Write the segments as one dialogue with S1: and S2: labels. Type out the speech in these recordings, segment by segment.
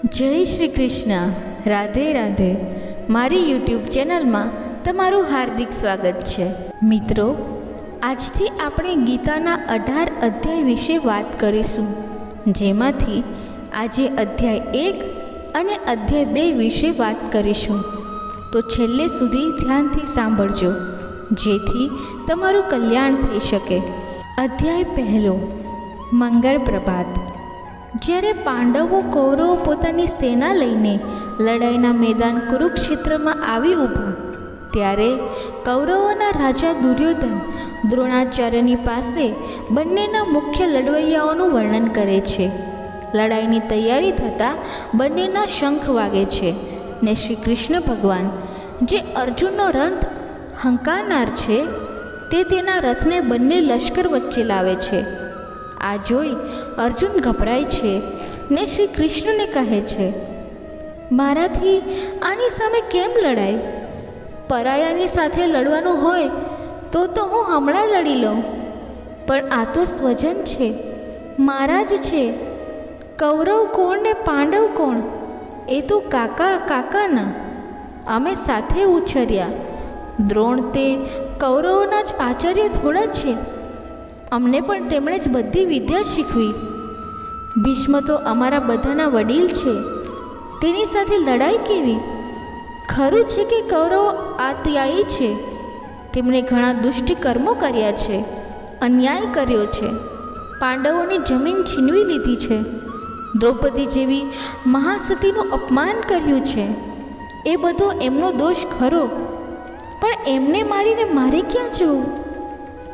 S1: જય શ્રી કૃષ્ણ. રાધે રાધે. મારી યુટ્યુબ ચેનલમાં તમારું હાર્દિક સ્વાગત છે. મિત્રો, આજથી આપણે ગીતાના 18 અધ્યાય વિશે વાત કરીશું, જેમાંથી આજે અધ્યાય 1 અને અધ્યાય 2 વિશે વાત કરીશું. તો છેલ્લે સુધી ધ્યાનથી સાંભળજો, જેથી તમારું કલ્યાણ થઈ શકે. અધ્યાય 1. મંગળ પ્રભાત. જ્યારે પાંડવો કૌરવો પોતાની સેના લઈને લડાઈના મેદાન કુરુક્ષેત્રમાં આવી ઊભા, ત્યારે કૌરવોના રાજા દુર્યોધન દ્રોણાચાર્યની પાસે બંનેના મુખ્ય લડવૈયાઓનું વર્ણન કરે છે. લડાઈની તૈયારી થતાં બંનેના શંખ વાગે છે ને શ્રી કૃષ્ણ ભગવાન, જે અર્જુનનો રથ હંકારનાર છે, તે તેના રથને બંને લશ્કર વચ્ચે લાવે છે. આ જોઈ અર્જુન ગભરાય છે ને શ્રી કૃષ્ણને કહે છે, મારાથી આની સામે કેમ લડાય? પરાયાની સાથે લડવાનું હોય તો હું હમણાં લડી લઉં, પણ આ તો સ્વજન છે, મારા જ છે. કૌરવ કોણ ને પાંડવ કોણ? એ તો કાકાના. અમે સાથે ઉછર્યા. દ્રોણ તે કૌરવોના જ આચાર્ય થોડા છે. અમને પણ તેમણે જ બધી વિદ્યા શીખવી. ભીષ્મ તો અમારા બધાના વડીલ છે, તેની સાથે લડાઈ કેવી? ખરું છે કે કૌરવો આત્યાયી છે. તેમણે ઘણા દુષ્ટ કર્મો કર્યા છે, અન્યાય કર્યો છે, પાંડવોની જમીન છીનવી લીધી છે, દ્રૌપદી જેવી મહાસતીનું અપમાન કર્યું છે. એ બધો એમનો દોષ ખરો, પણ એમને મારીને મારે ક્યાં જવું?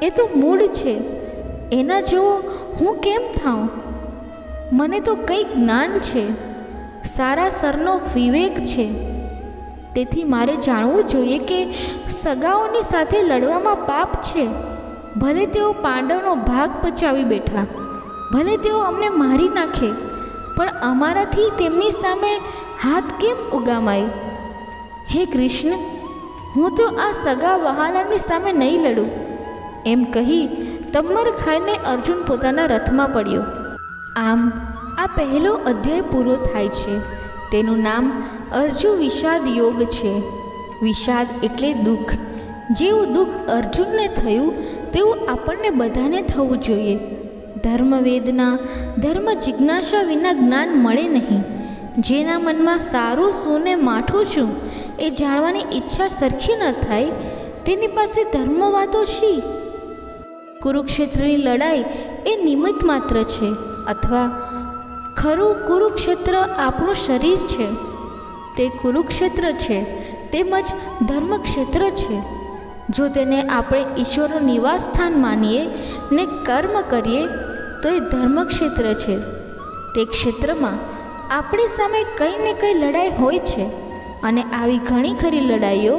S1: એ તો મૂળ છે, એના જેવો હું કેમ થાઉં? મને તો કંઈક જ્ઞાન છે, સારા સરનો વિવેક છે. તેથી મારે જાણવું જોઈએ કે સગાઓની સાથે લડવામાં પાપ છે. ભલે તેઓ પાંડવનો ભાગ પચાવી બેઠા, ભલે તેઓ અમને મારી નાખે, પણ અમારાથી તેમની સામે હાથ કેમ ઉગામાય? હે કૃષ્ણ, હું તો આ સગા વહાલાની સામે નહીં લડું. એમ કહી તમ્મર ખાઈને અર્જુન પોતાના રથમાં પડ્યો. આમ આ પહેલો અધ્યાય પૂરો થાય છે. તેનું નામ અર્જુન વિષાદ યોગ છે. વિષાદ એટલે દુઃખ. જેવું દુઃખ અર્જુનને થયું તેવું આપણને બધાને થવું જોઈએ. ધર્મવેદના, ધર્મ જિજ્ઞાસા વિના જ્ઞાન મળે નહીં. જેના મનમાં સારું શું ને માઠું શું એ જાણવાની ઈચ્છા સરખી ન થાય, તેની પાસે ધર્મવાતો શી? કુરુક્ષેત્રની લડાઈ એ નિમિત્ત માત્ર છે, અથવા ખરું કુરુક્ષેત્ર આપણું શરીર છે. તે કુરુક્ષેત્ર છે, તેમજ ધર્મક્ષેત્ર છે. જો તેને આપણે ઈશ્વરનું નિવાસ સ્થાન માનીએ ને કર્મ કરીએ તો એ ધર્મક્ષેત્ર છે. તે ક્ષેત્રમાં આપણી સામે કંઈ ને કંઈ લડાઈ હોય છે, અને આવી ઘણી ખરી લડાઈઓ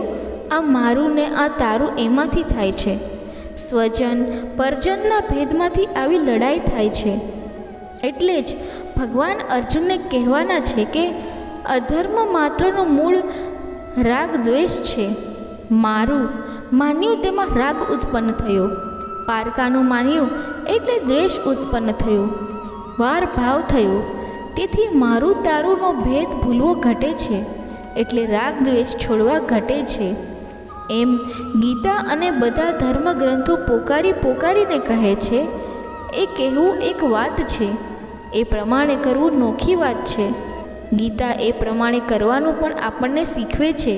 S1: આ મારું ને આ તારું એમાંથી થાય છે. સ્વજન પરજનના ભેદમાંથી આવી લડાઈ થાય છે. એટલે જ ભગવાન અર્જુનને કહેવાના છે કે અધર્મ માત્રનું મૂળ રાગ દ્વેષ છે. મારું માન્યું તેમાં રાગ ઉત્પન્ન થયો, પારકાનું માન્યું એટલે દ્વેષ ઉત્પન્ન થયો, વાર ભાવ થયો. તેથી મારું તારુંનો ભેદ ભૂલવો ઘટે છે, એટલે રાગ દ્વેષ છોડવા ઘટે છે. એમ ગીતા અને બધા ધર્મગ્રંથો પોકારીને કહે છે. એ કહેવું એક વાત છે, એ પ્રમાણે કરવું નોખી વાત છે. ગીતા એ પ્રમાણે કરવાનું પણ આપણને શીખવે છે.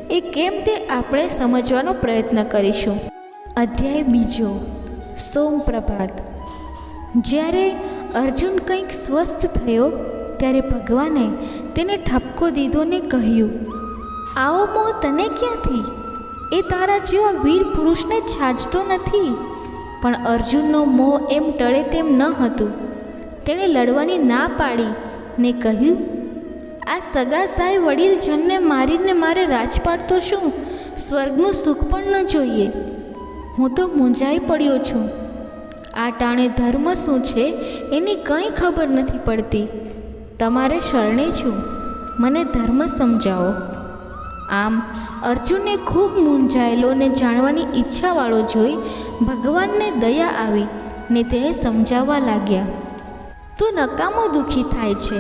S1: એ કેમ તે આપણે સમજવાનો પ્રયત્ન કરીશું. અધ્યાય 2. સોમપ્રભાત. જ્યારે અર્જુન કંઈક સ્વસ્થ થયો ત્યારે ભગવાને તેને ઠપકો દીધો ને કહ્યું, આવો મોહ તને ક્યાંથી? એ તારા જેવા વીર પુરુષને છાજતો નથી. પણ અર્જુનનો મોહ એમ ટળે તેમ ન હતું. તેણે લડવાની ના પાડી ને કહ્યું, આ સગા સાય વડીલજનને મારીને મારે રાજપાટ તો શું, સ્વર્ગનું સુખ પણ ન જોઈએ. હું તો મૂંઝાઈ પડ્યો છું. આ ટાણે ધર્મ શું છે એની કંઈ ખબર નથી પડતી. તમારે શરણે છું, મને ધર્મ સમજાવો. આમ અર્જુનને ખૂબ મૂંઝાયેલો ને જાણવાની ઈચ્છાવાળો જોઈ ભગવાનને દયા આવી ને તેને સમજાવવા લાગ્યા. તું નકામો દુઃખી થાય છે.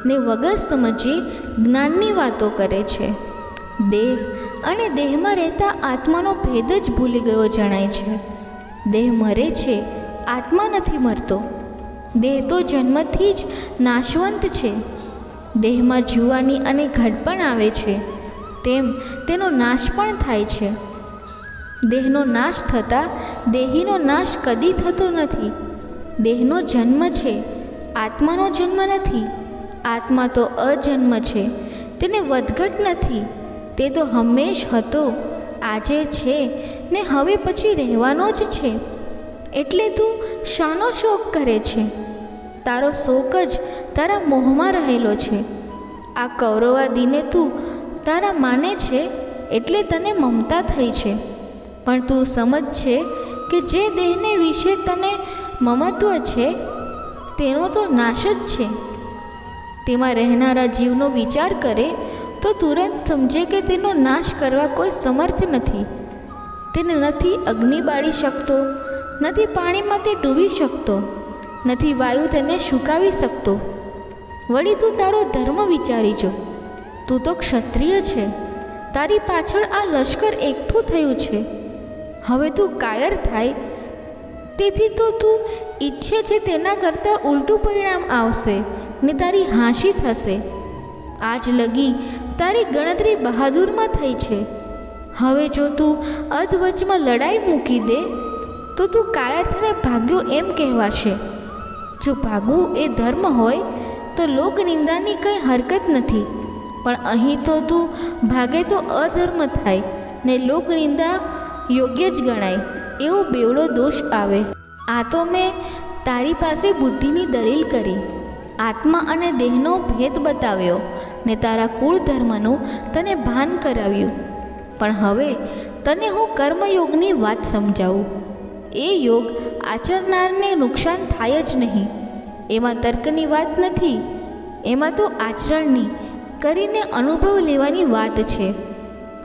S1: ને વગર સમજે જ્ઞાનની વાતો કરે છે. દેહ અને દેહમાં રહેતા આત્માનો ભેદ જ ભૂલી ગયો જણાય છે. દેહ મરે છે, આત્મા નથી મરતો. દેહ તો જન્મથી જ નાશવંત છે. દેહમાં જુવાની અને ઘડપણ આવે છે, તેમ તેનો નાશ પણ થાય છે. દેહનો નાશ થતાં દેહીનો નાશ કદી થતો નથી. દેહનો જન્મ છે, આત્માનો જન્મ નથી. આત્મા તો અજન્મ છે, તેને વધઘટ નથી. તે તો હંમેશ હતો, આજે છે ને હવે પછી રહેવાનો જ છે. એટલે તું શાનો શોક કરે છે? તારો શોક જ તારા મોહમાં રહેલો છે. આ કૌરવાદીને તું તારા માને છે એટલે તને મમતા થઈ છે. પણ તું સમજ છે કે જે દેહને વિશે તને મમત્વ છે તેનો તો નાશ જ છે. તેમાં રહેનારા જીવનો વિચાર કરે તો તુરંત સમજે કે તેનો નાશ કરવા કોઈ સમર્થ નથી. તેને નથી અગ્નિ બાળી શકતો, નથી પાણીમાં તે ડૂબી શકતો, નથી વાયુ તેને સુકાવી શકતો. વળી તું તારો ધર્મ વિચારી જો. તું તો ક્ષત્રિય છે, તારી પાછળ આ લશ્કર એકઠું થયું છે. હવે તું કાયર થાય, તેથી તો તું ઈચ્છે છે તેના કરતાં ઉલટું પરિણામ આવશે ને તારી હાંસી થશે. આજ લગી તારી ગણતરી બહાદુરમાં થઈ છે. હવે જો તું અધવચમાં લડાઈ મૂકી દે તો તું કાયર થઈને ભાગ્યો એમ કહેવાશે. જો ભાગવું એ ધર્મ હોય તો લોકનિંદાની કંઈ હરકત નથી. પણ અહીં તો તું ભાગે તો અધર્મ થાય ને લોકનિંદા યોગ્ય જ ગણાય, એવો બેવડો દોષ આવે. આ તો મેં તારી પાસે બુદ્ધિની દલીલ કરી, આત્મા અને દેહનો ભેદ બતાવ્યો ને તારા કુળ ધર્મનું તને ભાન કરાવ્યું. પણ હવે તને હું કર્મયોગની વાત સમજાવું. એ યોગ આચરનારને નુકસાન થાય જ નહીં. એમાં તર્કની વાત નથી, એમાં તો આચરણની કરીને અનુભવ લેવાની વાત છે.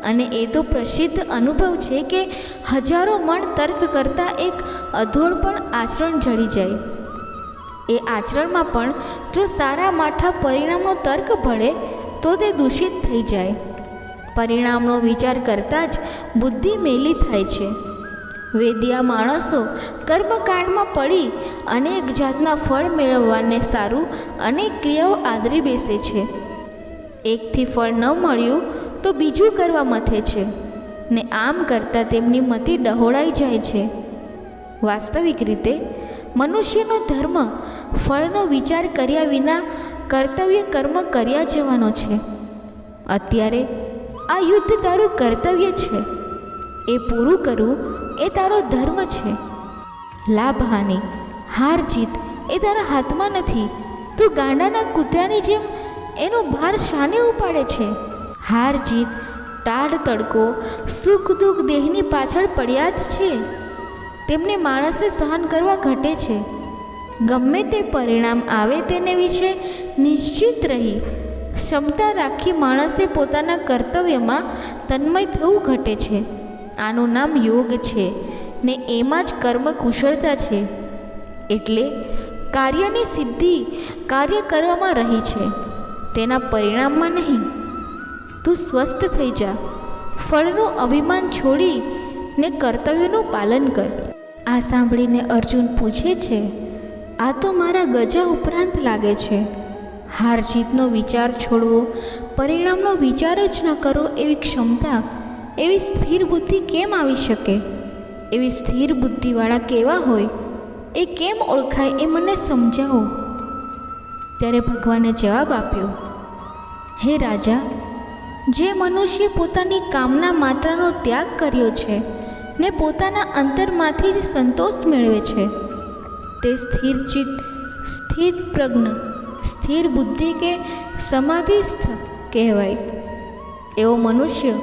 S1: અને એ તો પ્રસિદ્ધ અનુભવ છે કે હજારો મણ તર્ક કરતાં એક અધોળ પણ આચરણ જડી જાય. એ આચરણમાં પણ જો સારા માઠા પરિણામનો તર્ક ભળે તો તે દૂષિત થઈ જાય. પરિણામનો વિચાર કરતાં જ બુદ્ધિ મેલી થાય છે. વેદિયા માણસો કર્મકાંડમાં પડી અનેક જાતના ફળ મેળવવાને સારું અનેક ક્રિયાઓ આદરી બેસે છે. એકથી ફળ ન મળ્યું તો બીજું કરવા મથે છે ને આમ કરતાં તેમની મતિ ડહોળાઈ જાય છે. વાસ્તવિક રીતે મનુષ્યનો ધર્મ ફળનો વિચાર કર્યા વિના કર્તવ્ય કર્મ કર્યા જવાનો છે. અત્યારે આ યુદ્ધ તારું કર્તવ્ય છે, એ પૂરું કરવું એ તારો ધર્મ છે. લાભહાનિ, હાર જીત એ તારા હાથમાં નથી. તું ગાંડાના કૂતરાની જેમ એનો ભાર શાને ઉપાડે છે? હાર જીત, ટાઢ તડકો, સુખ દુઃખ દેહની પાછળ પડ્યા જ છે. તેમને માણસે સહન કરવા ઘટે છે. ગમે તે પરિણામ આવે તેને વિશે નિશ્ચિત રહી ક્ષમતા રાખી માણસે પોતાના કર્તવ્યમાં તન્મય થવું ઘટે છે. આનું નામ યોગ છે ને એમાં જ કર્મ કુશળતા છે. એટલે કાર્યની સિદ્ધિ કાર્ય કરવામાં રહી છે, તેના પરિણામમાં નહીં. તું સ્વસ્થ થઈ જા, ફળનું અભિમાન છોડી ને કર્તવ્યનું પાલન કર. આ સાંભળીને અર્જુન પૂછે છે, આ તો મારા ગજા ઉપરાંત લાગે છે. હાર જીતનો વિચાર છોડવો, પરિણામનો વિચાર જ ન કરો એવી ક્ષમતા, એવી સ્થિર બુદ્ધિ કેમ આવી શકે? એવી સ્થિર બુદ્ધિવાળા કેવા હોય, એ કેમ ઓળખાય એ મને સમજાવો. ત્યારે ભગવાને જવાબ આપ્યો, હે રાજા, જે મનુષ્ય પોતાની કામના માત્રાનો ત્યાગ કર્યો છે ને પોતાના અંતરમાંથી જ સંતોષ મેળવે છે તે સ્થિર ચિત્ત, સ્થિર પ્રજ્ઞ, સ્થિર બુદ્ધિ કે સમાધિસ્થ કહેવાય. એવો મનુષ્ય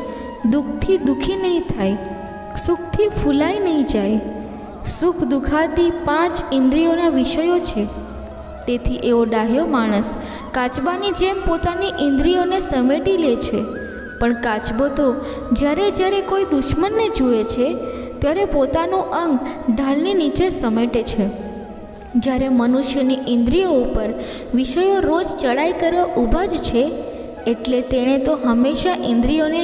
S1: દુઃખથી દુઃખી નહીં થાય, સુખથી ફૂલાઈ નહીં જાય. સુખ દુઃખાદી 5 ઇન્દ્રિયોના વિષયો છે. તેથી એવો ડાહ્યો માણસ કાચબાની જેમ પોતાની ઇન્દ્રિયોને સમેટી લે છે. પણ કાચબો તો જ્યારે કોઈ દુશ્મનને જુએ છે ત્યારે પોતાનું અંગ ઢાલની નીચે સમેટે છે. જ્યારે મનુષ્યની ઇન્દ્રિયો ઉપર વિષયો રોજ ચડાઈ કરવા ઊભા જ છે, એટલે તેણે તો હંમેશા ઇન્દ્રિયોને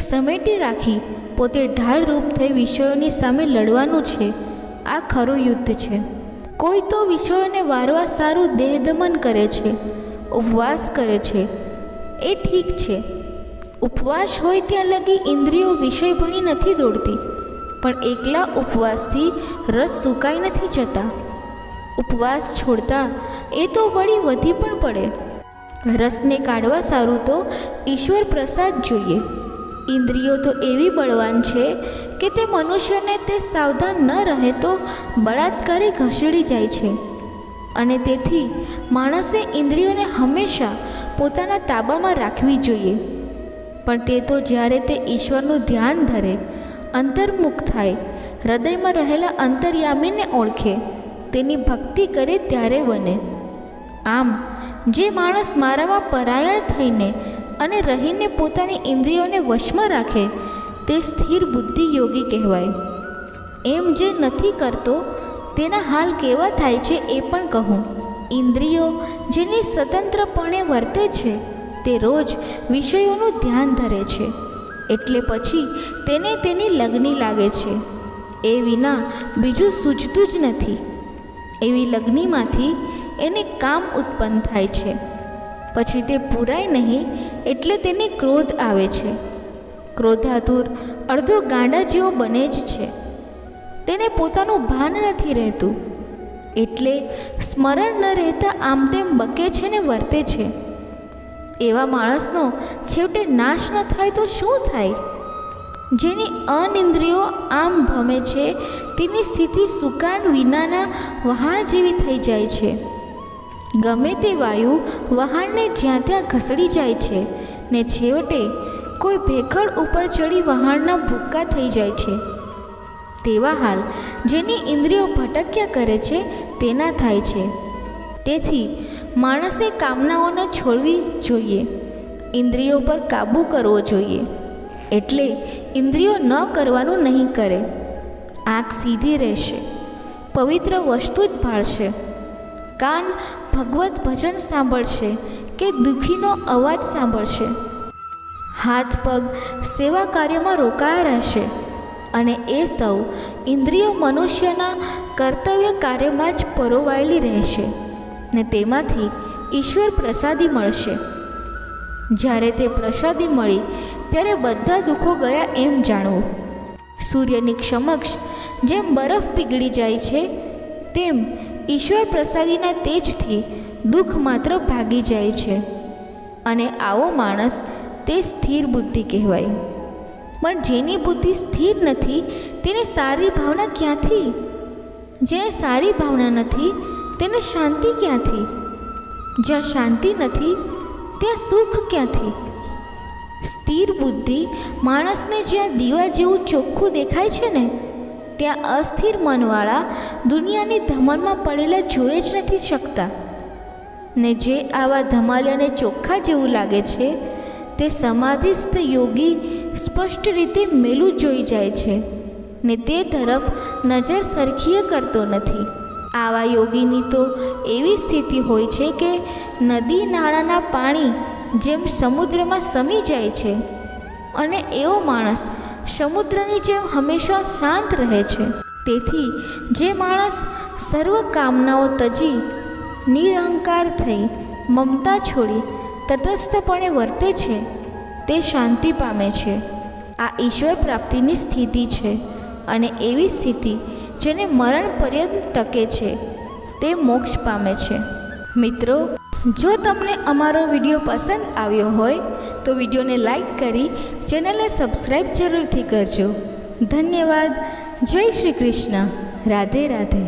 S1: સમેટી રાખી પોતે ઢાલરૂપ થઈ વિષયોની સામે લડવાનું છે. આ ખરું યુદ્ધ છે. કોઈ તો વિષયોને વારવા સારું દેહદમન કરે છે, ઉપવાસ કરે છે, એ ઠીક છે. ઉપવાસ હોય ત્યાં લગી ઇન્દ્રિયો વિષય ભણી નથી દોડતી, પણ એકલા ઉપવાસથી રસ સુકાઈ નથી જતા. ઉપવાસ છોડતા એ તો વળી વધી પણ પડે. રસને કાઢવા સારું તો ઈશ્વર પ્રસાદ જોઈએ. ઇન્દ્રિયો તો એવી બળવાન છે કે તે મનુષ્યને તે સાવધાન ન રહે તો બળાત્કારે ઘસેડી જાય છે. અને તેથી માણસે ઇન્દ્રિયોને હંમેશા પોતાના તાબામાં રાખવી જોઈએ. પણ તે તો જ્યારે તે ઈશ્વરનું ધ્યાન ધરે, અંતર્મુખ થાય, હૃદયમાં રહેલા અંતર્યામીને ઓળખે, તેની ભક્તિ કરે ત્યારે બને. આમ જે માણસ મારામાં પરાયણ થઈને અને રહીને પોતાની ઇન્દ્રિયોને વશમાં રાખે તે સ્થિર બુદ્ધિ યોગી કહેવાય. એમ જે નથી કરતો તેના હાલ કેવા થાય છે એ પણ કહું. ઇન્દ્રિયો જેની સ્વતંત્રપણે વર્તે છે તે રોજ વિષયોનું ધ્યાન ધરે છે, એટલે પછી તેને તેની લગ્ની લાગે છે. એ વિના બીજું સૂઝતું જ નથી. એવી લગ્નીમાંથી એને કામ ઉત્પન્ન થાય છે. પછી તે પૂરાય નહીં એટલે તેને ક્રોધ આવે છે. ક્રોધાતુર અડધો ગાંડા જેવો બને જ છે. તેને પોતાનું ભાન નથી રહેતું, એટલે સ્મરણ ન રહેતા આમ તેમ બકે છે ને વર્તે છે. એવા માણસનો છેવટે નાશ ન થાય તો શું થાય? જેની અનિંદ્રિયો આમ ભમે છે તેની સ્થિતિ સુકાન વિનાના વહાણ જેવી થઈ જાય છે. ગમે તે વાયુ વહાણને જ્યાં ત્યાં ઘસડી જાય છે ને છેવટે કોઈ ભેખડ ઉપર ચડી વહાણના ભૂક્કા થઈ જાય છે. તેવા હાલ જેની ઇન્દ્રિયો ભટક્યા કરે છે તેના થાય છે. તેથી માણસે કામનાઓને છોડવી જોઈએ, ઇન્દ્રિયો પર કાબૂ કરવો જોઈએ. એટલે ઇન્દ્રિયો ન કરવાનું નહીં કરે. આંખ સીધી રહેશે, પવિત્ર વસ્તુ જ ભાળશે. કાન ભગવત ભજન સાંભળશે કે દુઃખીનો અવાજ સાંભળશે. હાથ પગ સેવા કાર્યમાં રોકાયા રહેશે. અને એ સૌ ઇન્દ્રિયો મનુષ્યના કર્તવ્ય કાર્યમાં જ પરોવાયેલી રહેશે ને તેમાંથી ઈશ્વર પ્રસાદી મળશે. જ્યારે તે પ્રસાદી મળી ત્યારે બધા દુઃખો ગયા એમ જાણવું. સૂર્યની સમક્ષ જેમ બરફ પીગળી જાય છે તેમ ઈશ્વર પ્રસાદીના તેજથી દુઃખ માત્ર ભાગી જાય છે. અને આવો માણસ તે સ્થિર બુદ્ધિ કહેવાય. પણ જેની બુદ્ધિ સ્થિર નથી તેને સારી ભાવના ક્યાંથી? જેને સારી ભાવના નથી તેને શાંતિ ક્યાંથી? જ્યાં શાંતિ નથી ત્યાં સુખ ક્યાંથી? સ્થિર બુદ્ધિ માણસને જ્યાં દીવા જેવું ચોખ્ખું દેખાય છે ને ત્યાં અસ્થિર મનવાળા દુનિયાની ધમાલમાં પડેલા જોઈ જ નથી શકતા. ને જે આવા ધમાલિયાને ચોખ્ખા જેવું લાગે છે તે સમાધિસ્થ યોગી સ્પષ્ટ રીતે મેલું જોઈ જાય છે ને તે તરફ નજર સરખીએ કરતો નથી. આવા યોગીની તો એવી સ્થિતિ હોય છે કે નદી નાળાના પાણી જેમ સમુદ્રમાં સમી જાય છે. અને એવો માણસ સમુદ્રની જેમ હંમેશા શાંત રહે છે. તેથી જે માણસ સર્વ કામનાઓ તજી નિરહંકાર થઈ મમતા છોડી તટસ્થપણે વર્તે છે તે શાંતિ પામે છે. આ ઈશ્વર પ્રાપ્તિની સ્થિતિ છે. અને એવી સ્થિતિ જેને મરણ પર્યંત ટકે છે તે મોક્ષ પામે છે. મિત્રો, જો તમને અમારો વિડીયો પસંદ આવ્યો હોય તો વિડીયોને લાઈક કરી ચેનલને સબસ્ક્રાઈબ જરૂરથી કરજો. ધન્યવાદ. જય શ્રી કૃષ્ણ. રાધે રાધે.